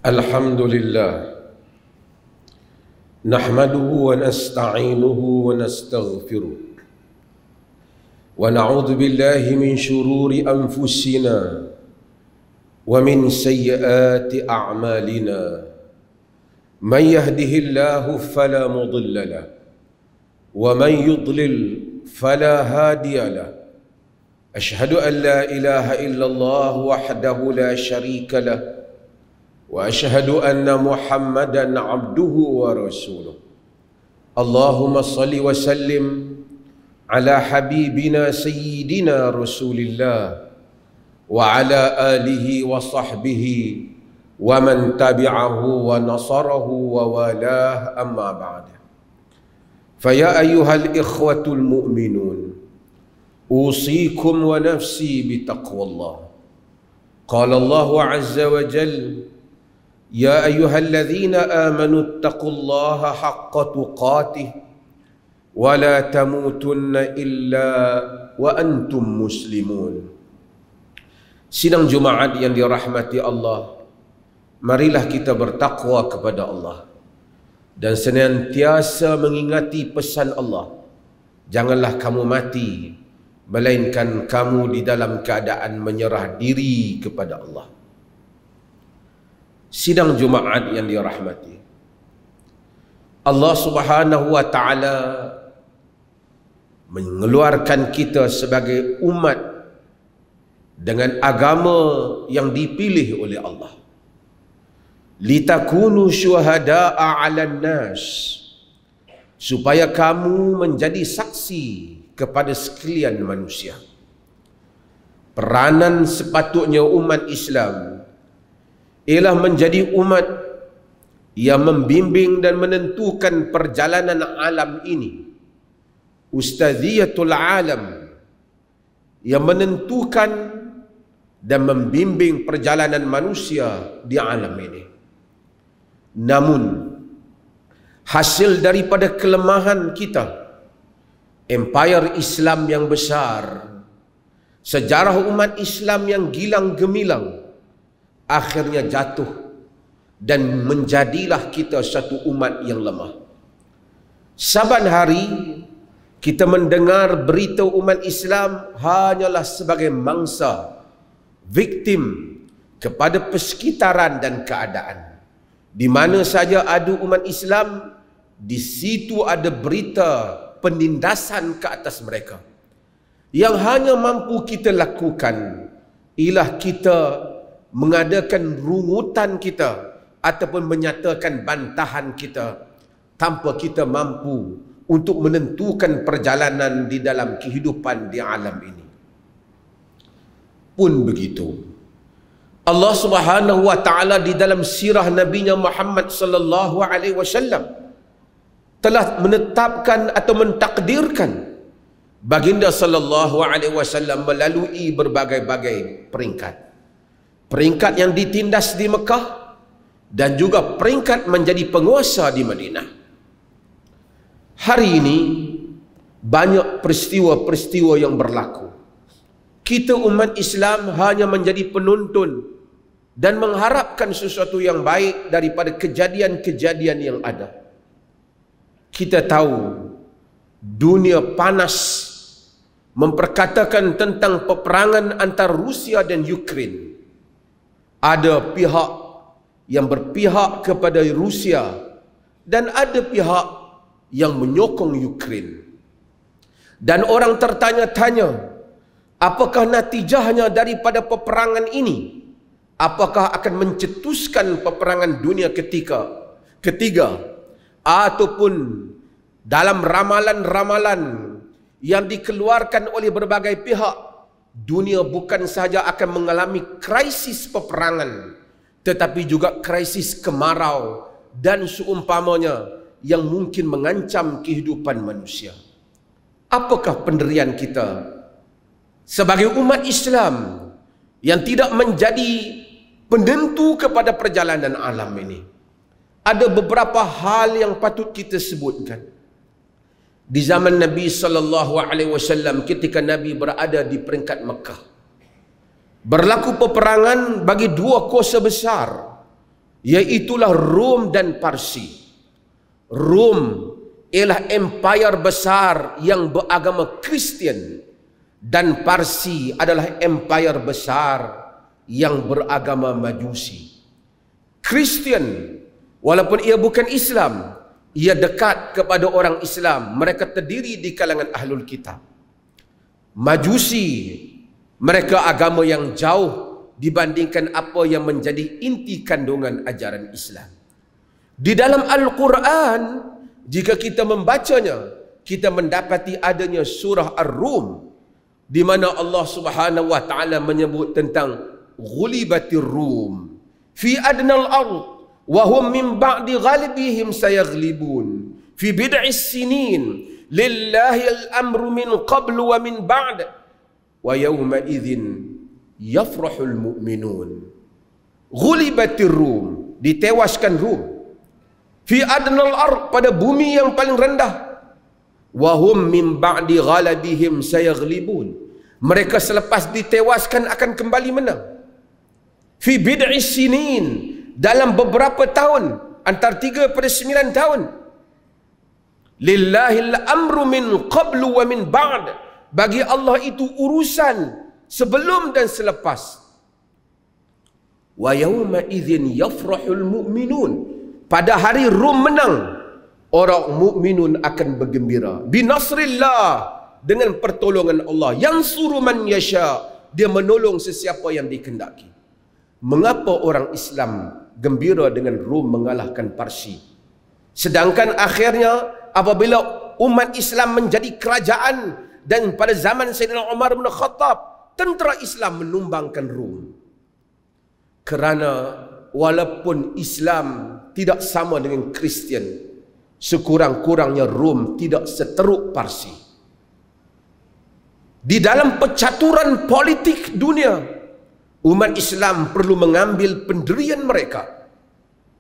Alhamdulillah, nahmaduhu wa nasta'inuhu wa nastaghfiruh wa na'udzu billahi min shururi anfusina wa min sayyiati a'malina. Man yahdihillahu fala mudilla lahu wa man yudlil fala hadiya lahu. Ashhadu an la ilaha illallah wahdahu la syarika lahu wa ashhadu anna Muhammadan abduhu wa rasuluh. Allahumma salli wa sallim ala habibina sayyidina Rasulillah wa ala alihi wa sahbihi wa man tabi'ahu wa nasarahu wa walah, amma ba'da. Faya ayyuhal ikhwatul mu'minun, usikum wa nafsi bitaqwallah. Qala Allahu azza wa jalla: Ya ayyuhalladzina amanu taqullaha haqqa tuqatih wa la tamutunna illa wa antum muslimun. Sidang Jumaat yang dirahmati Allah, marilah kita bertakwa kepada Allah dan senantiasa mengingati pesan Allah. Janganlah kamu mati melainkan kamu di dalam keadaan menyerah diri kepada Allah. Sidang Jumaat yang dirahmati Allah Subhanahu wa ta'ala mengeluarkan kita sebagai umat dengan agama yang dipilih oleh Allah. Litakunu syuhada'a 'alan nas, supaya kamu menjadi saksi kepada sekalian manusia. Peranan sepatutnya umat Islam ialah menjadi umat yang membimbing dan menentukan perjalanan alam ini. Ustaziyatul alam, yang menentukan dan membimbing perjalanan manusia di alam ini. Namun hasil daripada kelemahan kita, empire Islam yang besar, sejarah umat Islam yang gilang gemilang, akhirnya jatuh dan menjadilah kita satu umat yang lemah. Saban hari kita mendengar berita umat Islam hanyalah sebagai mangsa, viktim kepada persekitaran dan keadaan. Di mana saja ada umat Islam, di situ ada berita penindasan ke atas mereka. Yang hanya mampu kita lakukan ialah kita mengadakan rungutan kita ataupun menyatakan bantahan kita tanpa kita mampu untuk menentukan perjalanan di dalam kehidupan di alam ini. Pun begitu, Allah Subhanahu wa ta'ala di dalam sirah Nabi-Nya Muhammad sallallahu alaihi wasallam telah menetapkan atau mentakdirkan baginda sallallahu alaihi wasallam melalui berbagai-bagai peringkat. Peringkat yang ditindas di Mekah dan juga peringkat menjadi penguasa di Madinah. Hari ini banyak peristiwa-peristiwa yang berlaku. Kita umat Islam hanya menjadi penonton dan mengharapkan sesuatu yang baik daripada kejadian-kejadian yang ada. Kita tahu dunia panas memperkatakan tentang peperangan antara Rusia dan Ukraine. Ada pihak yang berpihak kepada Rusia dan ada pihak yang menyokong Ukraine. Dan orang tertanya-tanya, apakah natijahnya daripada peperangan ini? Apakah akan mencetuskan peperangan dunia ketiga? Ataupun dalam ramalan-ramalan yang dikeluarkan oleh berbagai pihak, dunia bukan sahaja akan mengalami krisis peperangan, tetapi juga krisis kemarau dan seumpamanya yang mungkin mengancam kehidupan manusia. Apakah pendirian kita sebagai umat Islam yang tidak menjadi penentu kepada perjalanan alam ini? Ada beberapa hal yang patut kita sebutkan. Di zaman Nabi sallallahu alaihi wasallam, ketika Nabi berada di peringkat Mekah, berlaku peperangan bagi dua kuasa besar, iaitulah Rom dan Parsi. Rom ialah empire besar yang beragama Kristian, dan Parsi adalah empire besar yang beragama Majusi. Kristian, walaupun ia bukan Islam, ia dekat kepada orang Islam. Mereka terdiri di kalangan ahlul kitab. Majusi, mereka agama yang jauh dibandingkan apa yang menjadi inti kandungan ajaran Islam. Di dalam Al-Quran, jika kita membacanya, kita mendapati adanya surah Ar-Rum, di mana Allah Subhanahu wa taala menyebut tentang ghulibatir Rum fi adnal ard wa hum min ba'di ghalibihim sayaghlibun fi bid'is sinin lillahi al-amru min qablu wa min ba'd wa yawma idzin yafrahul mu'minun. Ghulibatir Rum, ditewaskan Rum, fi adnal ard, pada bumi yang paling rendah, wa hum min ba'di ghalabihim sayaghlibun, mereka selepas ditewaskan akan kembali menang. Fi bid'is sinin, dalam beberapa tahun, antara 3 pada 9 tahun. Lillahil amru min qablu wa min ba'd, bagi Allah itu urusan sebelum dan selepas. Wa yawma idzin yafrahul mu'minun, pada hari Rum menang, orang mukminun akan bergembira. Binasrillah, dengan pertolongan Allah. Yansuru man yasha, dia menolong sesiapa yang dikehendaki. Mengapa orang Islam gembira dengan Rum mengalahkan Parsi? Sedangkan akhirnya apabila umat Islam menjadi kerajaan, dan pada zaman Sayyidina Umar bin Khattab, tentera Islam menumbangkan Rum. Kerana walaupun Islam tidak sama dengan Kristian, sekurang-kurangnya Rum tidak seteruk Parsi. Di dalam percaturan politik dunia, umat Islam perlu mengambil pendirian mereka.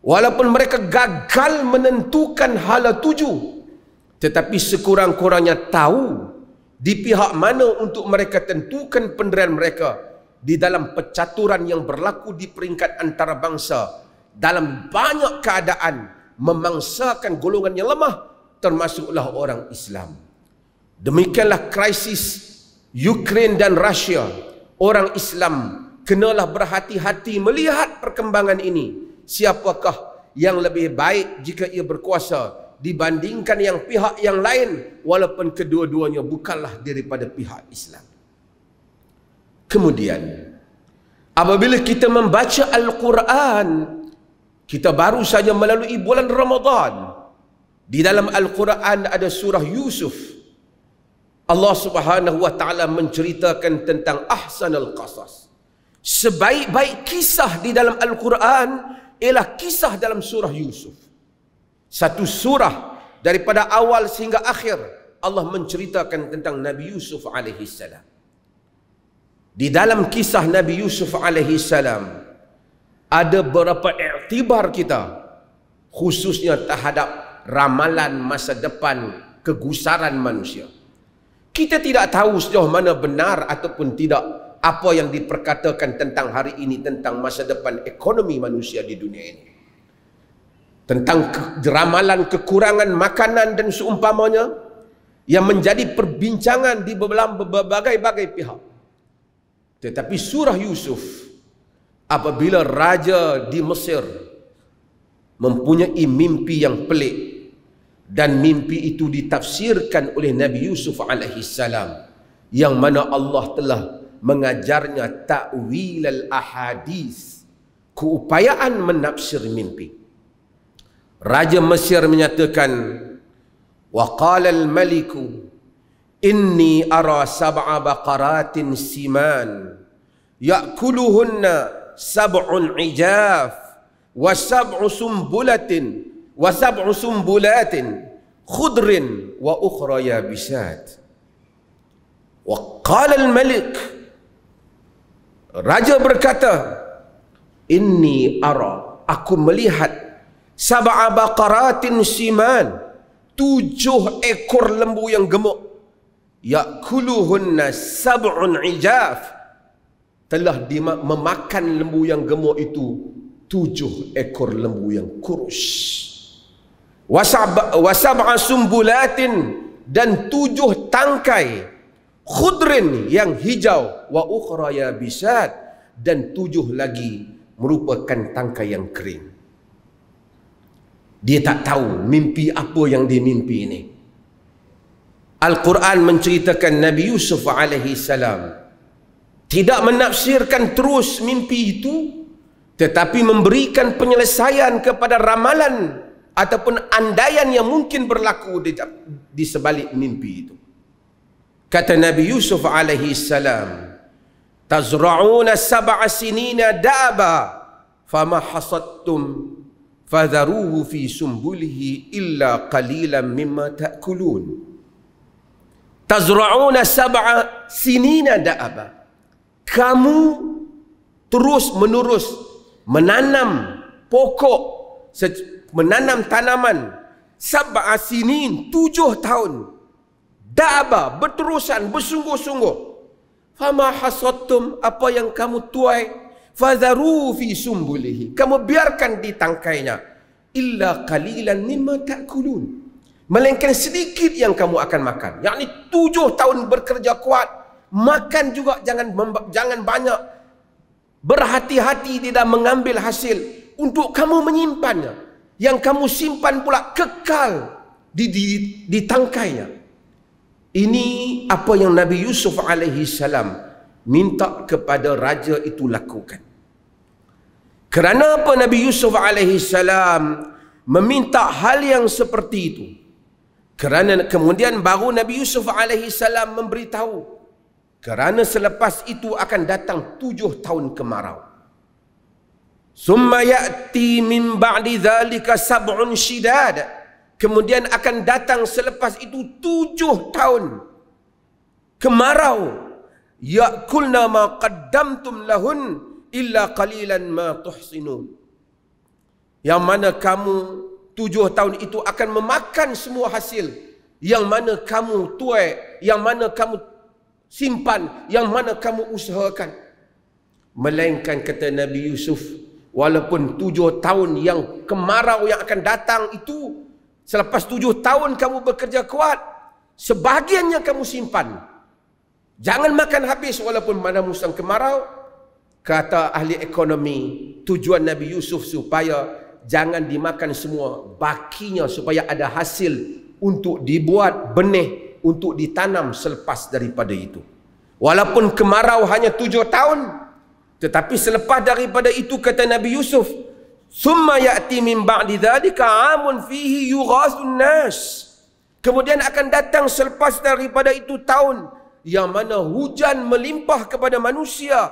Walaupun mereka gagal menentukan hala tuju, tetapi sekurang-kurangnya tahu di pihak mana untuk mereka tentukan pendirian mereka di dalam percaturan yang berlaku di peringkat antarabangsa dalam banyak keadaan memangsakan golongan yang lemah, termasuklah orang Islam. Demikianlah krisis Ukraine dan Rusia. Orang Islam kenalah berhati-hati melihat perkembangan ini. Siapakah yang lebih baik jika ia berkuasa dibandingkan yang pihak yang lain, walaupun kedua-duanya bukanlah daripada pihak Islam. Kemudian, apabila kita membaca Al-Quran, kita baru saja melalui bulan Ramadan. Di dalam Al-Quran ada surah Yusuf. Allah Subhanahu wa taala menceritakan tentang ahsanul qasas. Sebaik-baik kisah di dalam Al-Quran ialah kisah dalam surah Yusuf. Satu surah daripada awal sehingga akhir Allah menceritakan tentang Nabi Yusuf alaihi salam. Di dalam kisah Nabi Yusuf alaihi salam ada beberapa iktibar kita, khususnya terhadap ramalan masa depan kegusaran manusia. Kita tidak tahu sejauh mana benar ataupun tidak apa yang diperkatakan tentang hari ini, tentang masa depan ekonomi manusia di dunia ini, tentang ramalan kekurangan makanan dan seumpamanya yang menjadi perbincangan di berbagai-bagai pihak. Tetapi surah Yusuf, apabila raja di Mesir mempunyai mimpi yang pelik, dan mimpi itu ditafsirkan oleh Nabi Yusuf alaihi salam, yang mana Allah telah mengajarnya ta'wil al-ahadith, keupayaan menafsir mimpi. Raja Mesir menyatakan, wa qala al-maliku inni ara sab'a baqaratin siman ya'kuluhunna sab'un ijaf wa sab'u sumbulatin khudrin wa ukhra yabisat. Wa qala al-malik, raja berkata, inni ara, aku melihat sab'a baqaratin siman, 7 ekor lembu yang gemuk, ya'kuluhunna sab'un ijaf, telah memakan lembu yang gemuk itu 7 ekor lembu yang kurus. Wasab'a sumbulatin, dan 7 tangkai khudrin yang hijau, wa ukhra yabisat, dan 7 lagi merupakan tangkai yang kering. Dia tak tahu mimpi apa yang dia mimpi ini. Al-Quran menceritakan Nabi Yusuf alaihi salam tidak menafsirkan terus mimpi itu, tetapi memberikan penyelesaian kepada ramalan ataupun andaian yang mungkin berlaku di sebalik mimpi itu. Kata Nabi Yusuf alaihi salam, tazra'una sab'a sinina da'aba fama hasadtum fadharuhu fi sumbulihi illa qalilan mimma ta'kulun. Tazra'una sab'a sinina da'aba. Kamu terus menerus menanam pokok, menanam tanaman sab'a sinin, 7 tahun. Da'aba, berterusan, bersungguh-sungguh. Fama hasadtum, apa yang kamu tuai, fadharu fi sumbulihi, kamu biarkan di tangkainya, illa qalilan mimma ta'kulun, melainkan sedikit yang kamu akan makan. Yakni 7 tahun bekerja kuat, makan juga jangan banyak, berhati-hati tidak mengambil hasil untuk kamu menyimpannya. Yang kamu simpan pula kekal di tangkainya. Ini apa yang Nabi Yusuf alaihi salam minta kepada raja itu lakukan. Kerana apa Nabi Yusuf alaihi salam meminta hal yang seperti itu? Kerana kemudian baru Nabi Yusuf alaihi salam memberitahu, kerana selepas itu akan datang 7 tahun kemarau. Summa ya'ti min ba'di dzalika sab'un shidad. Kemudian akan datang selepas itu 7 tahun kemarau. Ya'kulna ma qaddamtum lahun illa qalilan ma tuhsinun. Yang mana kamu 7 tahun itu akan memakan semua hasil yang mana kamu tuai, yang mana kamu simpan, yang mana kamu usahakan. Melainkan kata Nabi Yusuf, walaupun 7 tahun yang kemarau yang akan datang itu, selepas 7 tahun kamu bekerja kuat, sebahagiannya kamu simpan. Jangan makan habis walaupun mana musim kemarau. Kata ahli ekonomi, tujuan Nabi Yusuf supaya jangan dimakan semua, bakinya supaya ada hasil untuk dibuat benih, untuk ditanam selepas daripada itu. Walaupun kemarau hanya 7 tahun, tetapi selepas daripada itu kata Nabi Yusuf, summa ya'ti min ba'di dzalika 'amun fihi yughasun nas. Kemudian akan datang selepas daripada itu tahun yang mana hujan melimpah kepada manusia,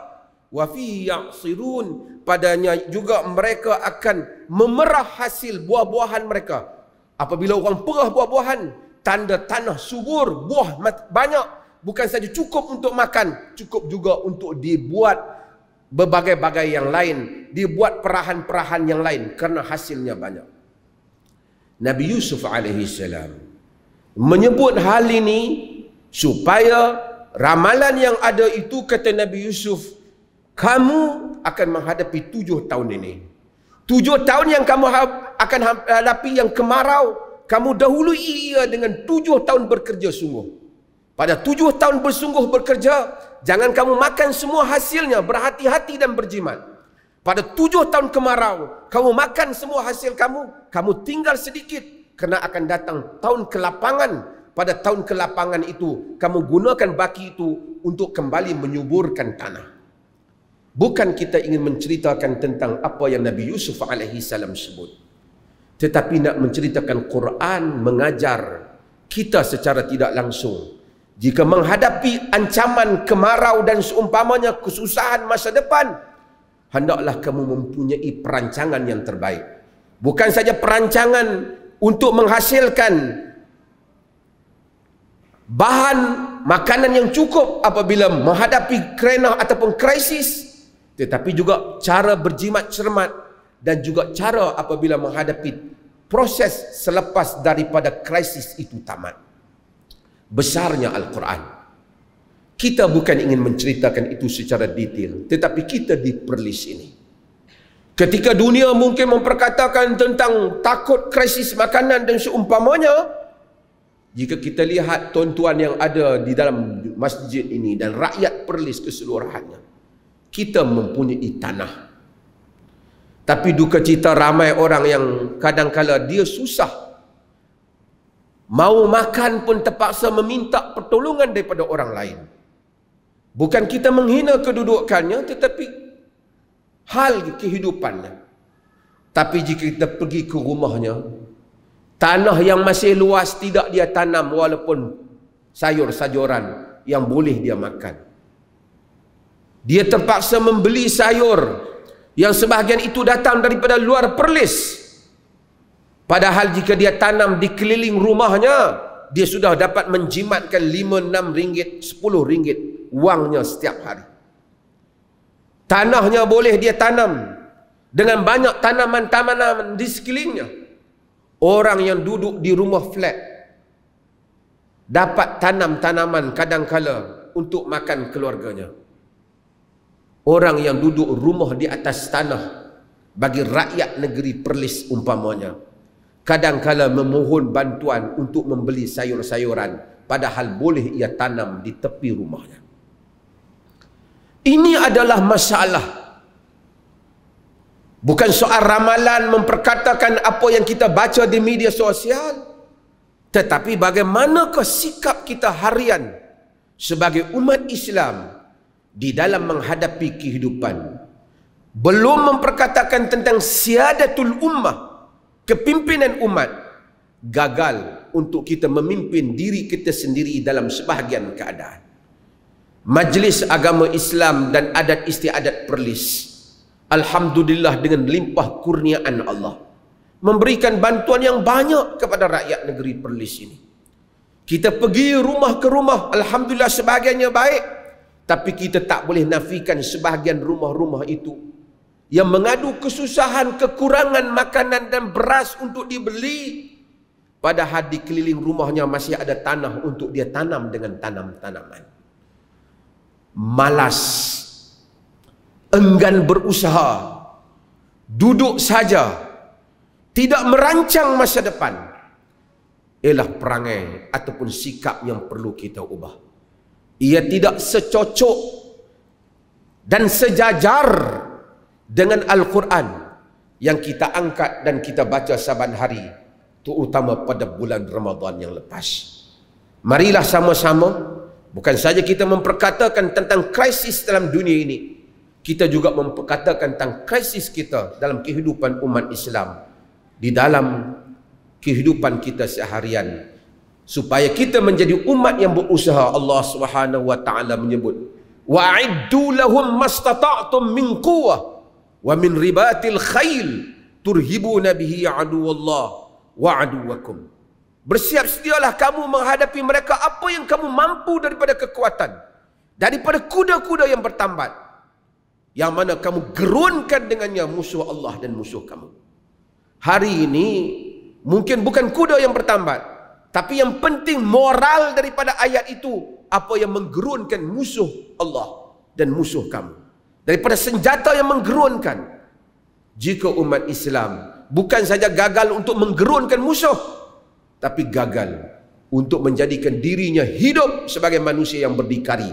wa fihi ya'sirun, padanya juga mereka akan memerah hasil buah-buahan mereka. Apabila orang perah buah-buahan, tanda tanah subur, buah banyak, bukan saja cukup untuk makan, cukup juga untuk dibuat berbagai-bagai yang lain, dibuat perahan-perahan yang lain kerana hasilnya banyak. Nabi Yusuf alaihi salam menyebut hal ini supaya ramalan yang ada itu, kata Nabi Yusuf, kamu akan menghadapi 7 tahun ini. 7 tahun yang kamu akan hadapi yang kemarau, kamu dahului ia dengan 7 tahun bekerja sungguh. Pada 7 tahun bersungguh bekerja, jangan kamu makan semua hasilnya, berhati-hati dan berjimat. Pada 7 tahun kemarau, kamu makan semua hasil kamu tinggal sedikit, kerana akan datang tahun kelapangan. Pada tahun kelapangan itu, kamu gunakan baki itu untuk kembali menyuburkan tanah. Bukan kita ingin menceritakan tentang apa yang Nabi Yusuf alaihi salam sebut, tetapi nak menceritakan Quran mengajar kita secara tidak langsung. Jika menghadapi ancaman kemarau dan seumpamanya kesusahan masa depan, hendaklah kamu mempunyai perancangan yang terbaik. Bukan saja perancangan untuk menghasilkan bahan makanan yang cukup apabila menghadapi kerana ataupun krisis, tetapi juga cara berjimat cermat dan juga cara apabila menghadapi proses selepas daripada krisis itu tamat. Besarnya Al-Quran. Kita bukan ingin menceritakan itu secara detail, tetapi kita di perlis ini. Ketika dunia mungkin memperkatakan tentang takut krisis makanan dan seumpamanya, jika kita lihat tuan-tuan yang ada di dalam masjid ini dan rakyat Perlis keseluruhannya, kita mempunyai tanah. Tapi duka cita ramai orang yang kadang-kala dia susah, mau makan pun terpaksa meminta pertolongan daripada orang lain. Bukan kita menghina kedudukannya, tetapi hal kehidupannya. Tapi jika kita pergi ke rumahnya, tanah yang masih luas tidak dia tanam walaupun sayur-sayuran yang boleh dia makan. Dia terpaksa membeli sayur yang sebahagian itu datang daripada luar Perlis. Padahal jika dia tanam di keliling rumahnya, dia sudah dapat menjimatkan 5, 6 ringgit, 10 ringgit wangnya setiap hari. Tanahnya boleh dia tanam dengan banyak tanaman-tanaman di sekelilingnya. Orang yang duduk di rumah flat dapat tanam tanaman kadangkala untuk makan keluarganya. Orang yang duduk rumah di atas tanah bagi rakyat negeri Perlis umpamanya, kadangkala memohon bantuan untuk membeli sayur-sayuran, padahal boleh ia tanam di tepi rumahnya. Ini adalah masalah. Bukan soal ramalan memperkatakan apa yang kita baca di media sosial, tetapi bagaimanakah sikap kita harian sebagai umat Islam di dalam menghadapi kehidupan. Belum memperkatakan tentang siadatul ummah, kepimpinan umat, gagal untuk kita memimpin diri kita sendiri dalam sebahagian keadaan. Majlis Agama Islam dan Adat Istiadat Perlis, alhamdulillah dengan limpah kurniaan Allah, memberikan bantuan yang banyak kepada rakyat negeri Perlis ini. Kita pergi rumah ke rumah, alhamdulillah sebahagiannya baik, tapi kita tak boleh nafikan sebahagian rumah-rumah itu yang mengadu kesusahan, kekurangan makanan dan beras untuk dibeli, padahal di keliling rumahnya masih ada tanah untuk dia tanam dengan tanam-tanaman. Malas, enggan berusaha, duduk saja, tidak merancang masa depan, ialah perangai ataupun sikap yang perlu kita ubah. Ia tidak secocok dan sejajar dengan Al-Quran yang kita angkat dan kita baca saban hari, terutama pada bulan Ramadan yang lepas. Marilah sama-sama, bukan saja kita memperkatakan tentang krisis dalam dunia ini, kita juga memperkatakan tentang krisis kita dalam kehidupan umat Islam, di dalam kehidupan kita seharian, supaya kita menjadi umat yang berusaha. Allah Subhanahu wa taala menyebut, wa'iddu lahum mastata'tum min quwwah wa min ribatil khail turhibuna bihi aduwallah wa aduwakum. Bersiap sedialah kamu menghadapi mereka apa yang kamu mampu daripada kekuatan, daripada kuda-kuda yang bertambat, yang mana kamu gerunkan dengannya musuh Allah dan musuh kamu. Hari ini mungkin bukan kuda yang bertambat, tapi yang penting moral daripada ayat itu, apa yang menggerunkan musuh Allah dan musuh kamu, daripada senjata yang menggerunkan. Jika umat Islam bukan saja gagal untuk menggerunkan musuh, tapi gagal untuk menjadikan dirinya hidup sebagai manusia yang berdikari,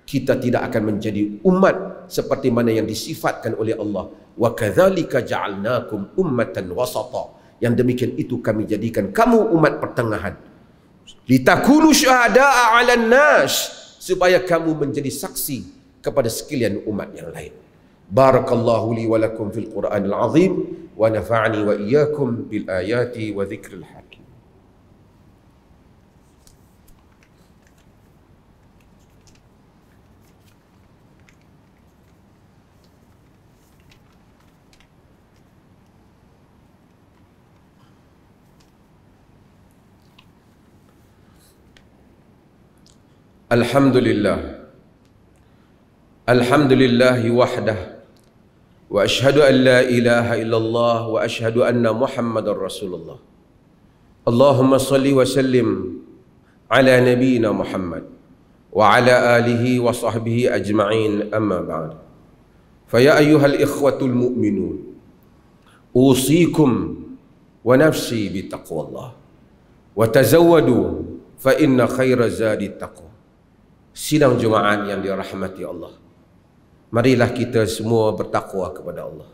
kita tidak akan menjadi umat seperti mana yang disifatkan oleh Allah. Wa kadzalika ja'alnakum ummatan wasata. Yang demikian itu kami jadikan kamu umat pertengahan. Litakunu syuhada'a 'alan nas, supaya kamu menjadi saksi kepada sekalian umat yang lain. Barakallahu li wa lakum fil Qur'anil 'azim wa nafa'ani wa iyyakum bil ayati wa dzikril hakim. Alhamdulillah, alhamdulillahi wahdah, wa ashhadu an la ilaha illallah wa ashhadu anna Muhammadar Rasulullah. Allahumma salli wa sallim ala nabiyyina Muhammad wa ala alihi wa sahbihi ajma'in, amma ba'd. ya ayyuhal ikhwatul mu'minun, usikum wa nafsi bitaqwallah wa tazawwadu fa inna khaira zadi taqwa. Sidang Jumaat yang dirahmati Allah, marilah kita semua bertakwa kepada Allah.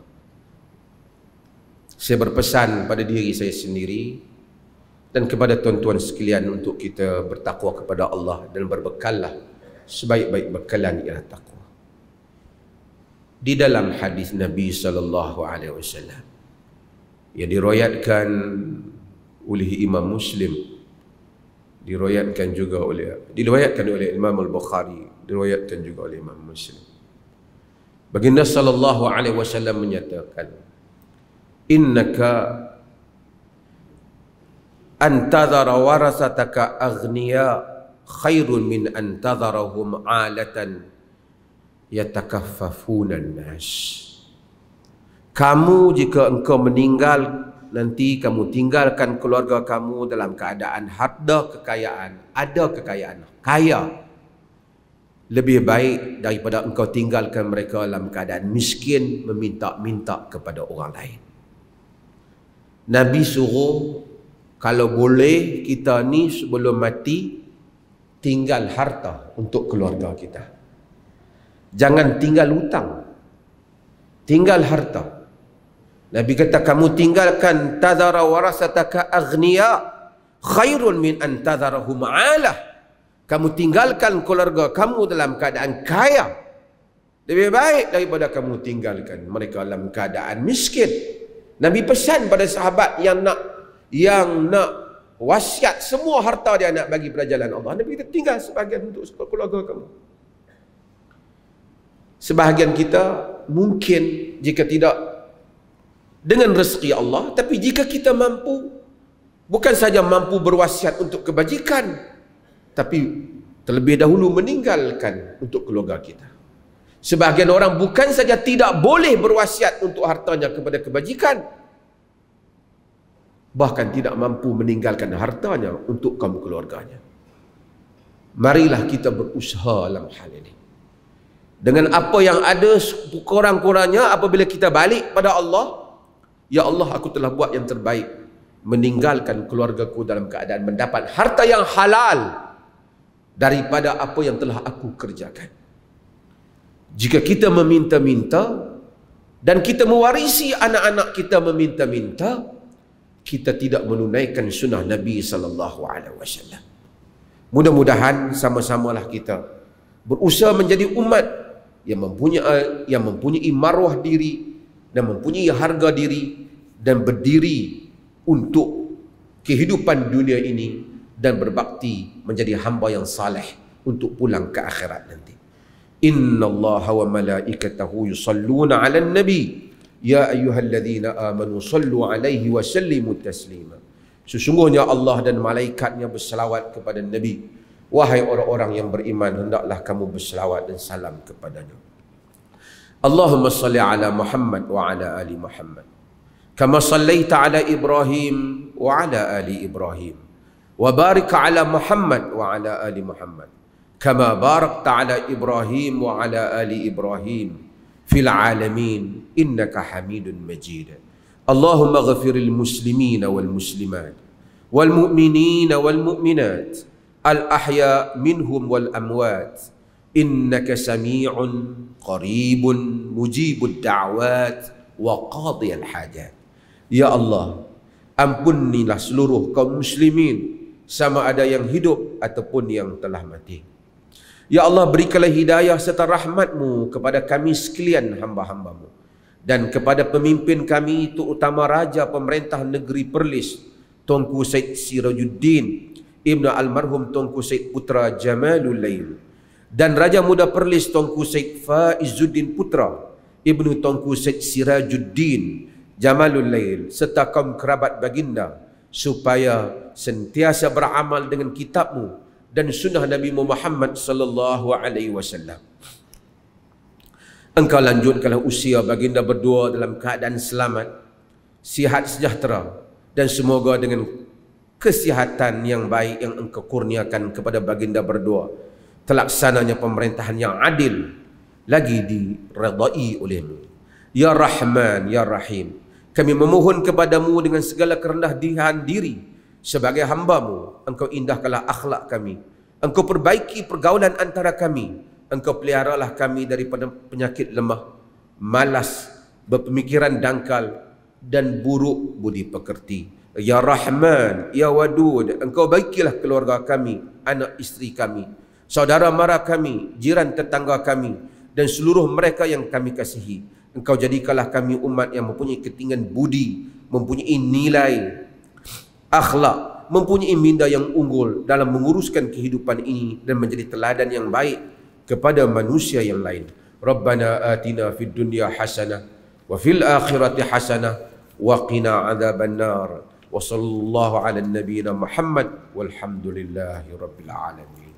Saya berpesan pada diri saya sendiri dan kepada tuan-tuan sekalian untuk kita bertakwa kepada Allah dan berbekallah sebaik-baik bekalan ialah takwa. Di dalam hadis Nabi SAW yang diriwayatkan oleh Imam Muslim, diriwayatkan oleh Imam Al-Bukhari, diriwayatkan juga oleh Imam Muslim. Baginda sallallahu alaihi wasallam menyatakan, innaka antadhara warasataka aghniya khairun min antadharahum alatan yatakaffafuna an-nas. Kamu jika engkau meninggal nanti, kamu tinggalkan keluarga kamu dalam keadaan ada kekayaan kaya, lebih baik daripada engkau tinggalkan mereka dalam keadaan miskin, meminta-minta kepada orang lain. Nabi suruh kalau boleh kita ni sebelum mati tinggal harta untuk keluarga kita. Jangan tinggal hutang, tinggal harta. Nabi kata kamu tinggalkan tadhara warasataka aghniya khairun min an tadharahum alah. Kamu tinggalkan keluarga kamu dalam keadaan kaya, lebih baik daripada kamu tinggalkan mereka dalam keadaan miskin. Nabi pesan pada sahabat yang nak wasiat semua harta dia nak bagi pada jalan Allah. Nabi kita tinggal sebahagian untuk keluarga kamu. Sebahagian kita mungkin jika tidak dengan rezeki Allah, tapi jika kita mampu, bukan saja mampu berwasiat untuk kebajikan, tapi terlebih dahulu meninggalkan untuk keluarga kita. Sebahagian orang bukan saja tidak boleh berwasiat untuk hartanya kepada kebajikan, bahkan tidak mampu meninggalkan hartanya untuk kaum keluarganya. Marilah kita berusaha dalam hal ini. Dengan apa yang ada kurang-kurangnya, apabila kita balik pada Allah, ya Allah, aku telah buat yang terbaik, meninggalkan keluargaku dalam keadaan mendapat harta yang halal daripada apa yang telah aku kerjakan. Jika kita meminta-minta dan kita mewarisi anak-anak kita meminta-minta, kita tidak menunaikan sunnah Nabi SAW. Mudah-mudahan sama-samalah kita berusaha menjadi umat yang mempunyai maruah diri dan mempunyai harga diri dan berdiri untuk kehidupan dunia ini dan berbakti menjadi hamba yang saleh untuk pulang ke akhirat nanti. Inna Allaha wa malaikatahu yusalluna 'alan nabi ya ayyuhalladzina amanu sallu 'alaihi wa sallimu taslima. Sesungguhnya Allah dan malaikatnya berselawat kepada Nabi. Wahai orang-orang yang beriman, hendaklah kamu berselawat dan salam kepadanya. Allahumma salli ala Muhammad wa ala ali Muhammad kama sallaita ala Ibrahim wa ala ali Ibrahim wa barik ala Muhammad wa ala ali Muhammad kama barakta ala Ibrahim wa ala ali Ibrahim fil alamin innaka Hamidun Majid. Allahumma ghafiril muslimina wal muslimat wal mu'minina wal mu'minat al-ahya minhum wal amwat innaka sami'un qaribun mujibud da'wat wa qadiyal hajat. Ya Allah, ampunilah seluruh kaum muslimin, sama ada yang hidup ataupun yang telah mati. Ya Allah, berikanlah hidayah serta rahmat-Mu kepada kami sekalian hamba-hamba-Mu dan kepada pemimpin kami, terutama Raja Pemerintah Negeri Perlis Tunku Said Sirajuddin Ibnu Almarhum Tunku Said Putra Jamalul Lail dan Raja Muda Perlis Tunku Said Faizuddin Putra Ibnu Tunku Said Sirajuddin Jamalul Lail serta kaum kerabat baginda, supaya sentiasa beramal dengan kitab-Mu dan sunnah Nabi Muhammad sallallahu alaihi wasallam. Engkau lanjutkanlah usia baginda berdua dalam keadaan selamat, sihat sejahtera, dan semoga dengan kesihatan yang baik yang Engkau kurniakan kepada baginda berdua, terlaksananya pemerintahan yang adil, lagi diredai olehmu. Ya Rahman, Ya Rahim, kami memohon kepadamu dengan segala kerendahan diri sebagai hamba-Mu. Engkau indahkanlah akhlak kami, Engkau perbaiki pergaulan antara kami, Engkau peliharalah kami daripada penyakit lemah, malas, berpemikiran dangkal dan buruk budi pekerti. Ya Rahman, Ya Wadud, Engkau baikilah keluarga kami, anak isteri kami, saudara mara kami, jiran tetangga kami, dan seluruh mereka yang kami kasihi. Engkau jadikanlah kami umat yang mempunyai ketinggian budi, mempunyai nilai akhlak, mempunyai minda yang unggul dalam menguruskan kehidupan ini dan menjadi teladan yang baik kepada manusia yang lain. Rabbana atina fid dunya hasanah wa fil akhirati hasanah wa qina adzaban nar. Wa sallallahu ala nabiyyina Muhammad walhamdulillahi rabbil alamin.